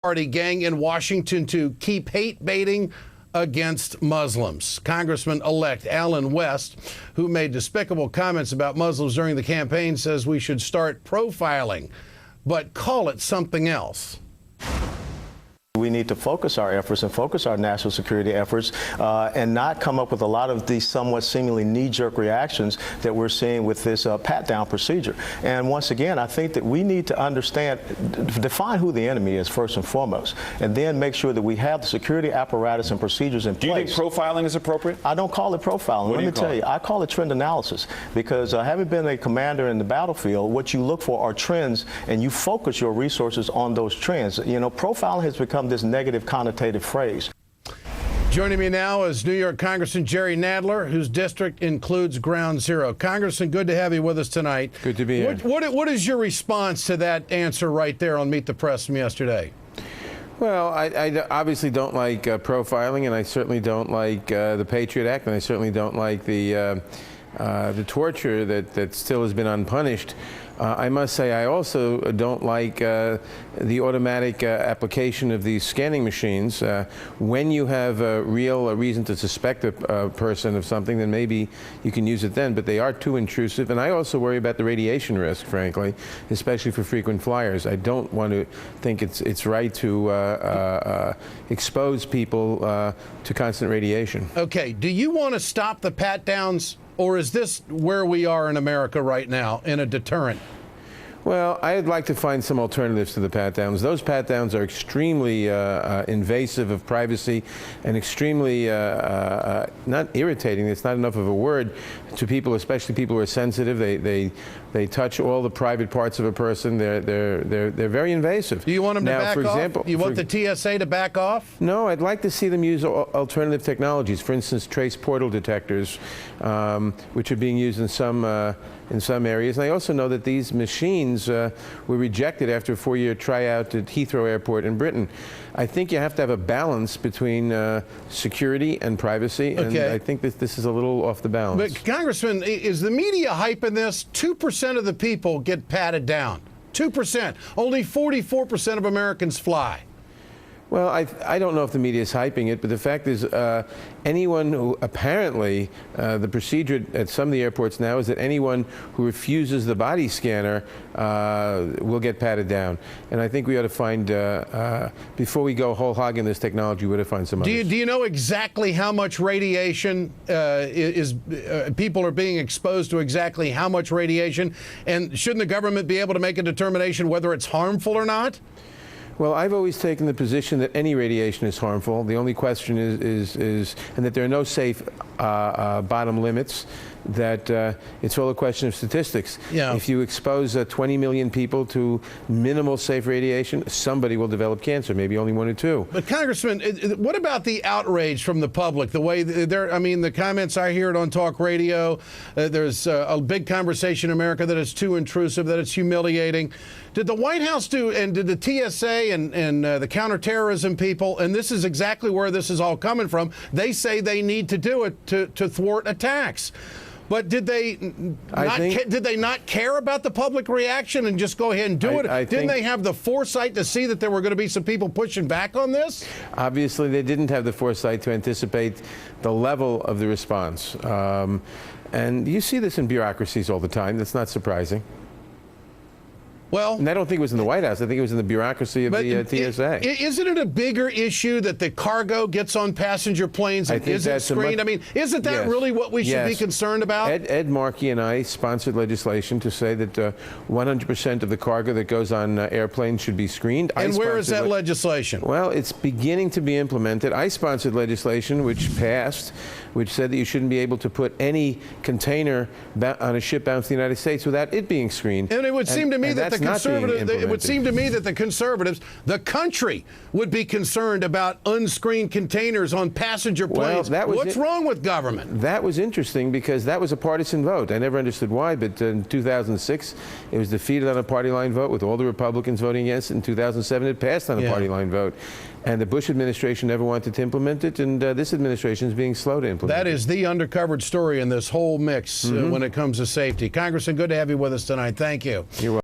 Party gang in Washington to keep hate baiting against Muslims. Congressman-elect Allen West, who made despicable comments about Muslims during the campaign, says we should start profiling, but call it something else. We need to focus our efforts and focus our national security efforts and not come up with a lot of these somewhat seemingly knee-jerk reactions that we're seeing with this pat-down procedure. And once again, I think that we need to understand, define who the enemy is first and foremost, and then make sure that we have the security apparatus and procedures in place. Do you think profiling is appropriate? I don't call it profiling. Let me tell you, I call it trend analysis, because having been a commander in the battlefield, what you look for are trends, and you focus your resources on those trends. You know, profiling has become this negative connotative phrase. Joining me now is New York Congressman Jerry Nadler, whose district includes Ground Zero. Congressman, good to have you with us tonight. Good to be here. What is your response to that answer right there on Meet the Press from yesterday? Well, I obviously don't like profiling, and I certainly don't like the Patriot Act, and I certainly don't like the torture that still has been unpunished. I must say I also don't like the automatic application of these scanning machines. When you have a real reason to suspect a person of something, then maybe you can use it then, but they are too intrusive. And I also worry about the radiation risk, frankly, especially for frequent flyers. I don't want to think it's right to expose people to constant radiation. Okay, do you want to stop the pat-downs? Or is this where we are in America right now, in a deterrent? Well, I'd like to find some alternatives to the pat-downs. Those pat-downs are extremely invasive of privacy and extremely not irritating. It's not enough of a word to people, especially people who are sensitive. They touch all the private parts of a person. They're very invasive. Do you want them to back for example, off? You want the TSA to back off? No, I'd like to see them use alternative technologies. For instance, trace portal detectors, which are being used in some areas. And I also know that these machines were rejected after a 4-year tryout at Heathrow Airport in Britain. I think you have to have a balance between security and privacy, and I think that this is a little off the balance. But Congressman, is the media hyping this? 2% of the people get patted down. 2%. Only 44% of Americans fly. Well, I don't know if the media is hyping it, but the fact is anyone who apparently the procedure at some of the airports now is that anyone who refuses the body scanner will get patted down. And I think we ought to find, before we go whole hog in this technology, we ought to find some others. Do you know exactly how much radiation people are being exposed to, exactly how much radiation? And shouldn't the government be able to make a determination whether it's harmful or not? Well, I've always taken the position that any radiation is harmful. The only question is and that there are no safe bottom limits, that it's all a question of statistics. Yeah. If you expose 20 million people to minimal safe radiation, somebody will develop cancer, maybe only 1 or 2. But Congressman, what about the outrage from the public? The way the comments I hear on talk radio, there's a big conversation in America that it's too intrusive, that it's humiliating. Did the White House did the TSA and the counterterrorism people, and this is exactly where this is all coming from, they say they need to do it to thwart attacks. But did they not care about the public reaction and just go ahead and do it? Didn't they have the foresight to see that there were going to be some people pushing back on this? Obviously, they didn't have the foresight to anticipate the level of the response. And you see this in bureaucracies all the time. That's not surprising. Well, and I don't think it was in the White House. I think it was in the bureaucracy of the TSA. Isn't it a bigger issue that the cargo gets on passenger planes and isn't screened? I mean, isn't that really what we should be concerned about? Ed Markey and I sponsored legislation to say that 100% of the cargo that goes on airplanes should be screened. And where is that legislation? Well, it's beginning to be implemented. I sponsored legislation which passed, which said that you shouldn't be able to put any container on a ship bound to the United States without it being screened. And it would seem to me that the conservatives, the country, would be concerned about unscreened containers on passenger planes. What's wrong with government? That was interesting because that was a partisan vote. I never understood why, but in 2006, it was defeated on a party line vote with all the Republicans voting against it. In 2007, it passed on a party line vote. And the Bush administration never wanted to implement it, and this administration is being slow to implement it. That is the undercovered story in this whole mix when it comes to safety. Congressman, good to have you with us tonight. Thank you. You're welcome.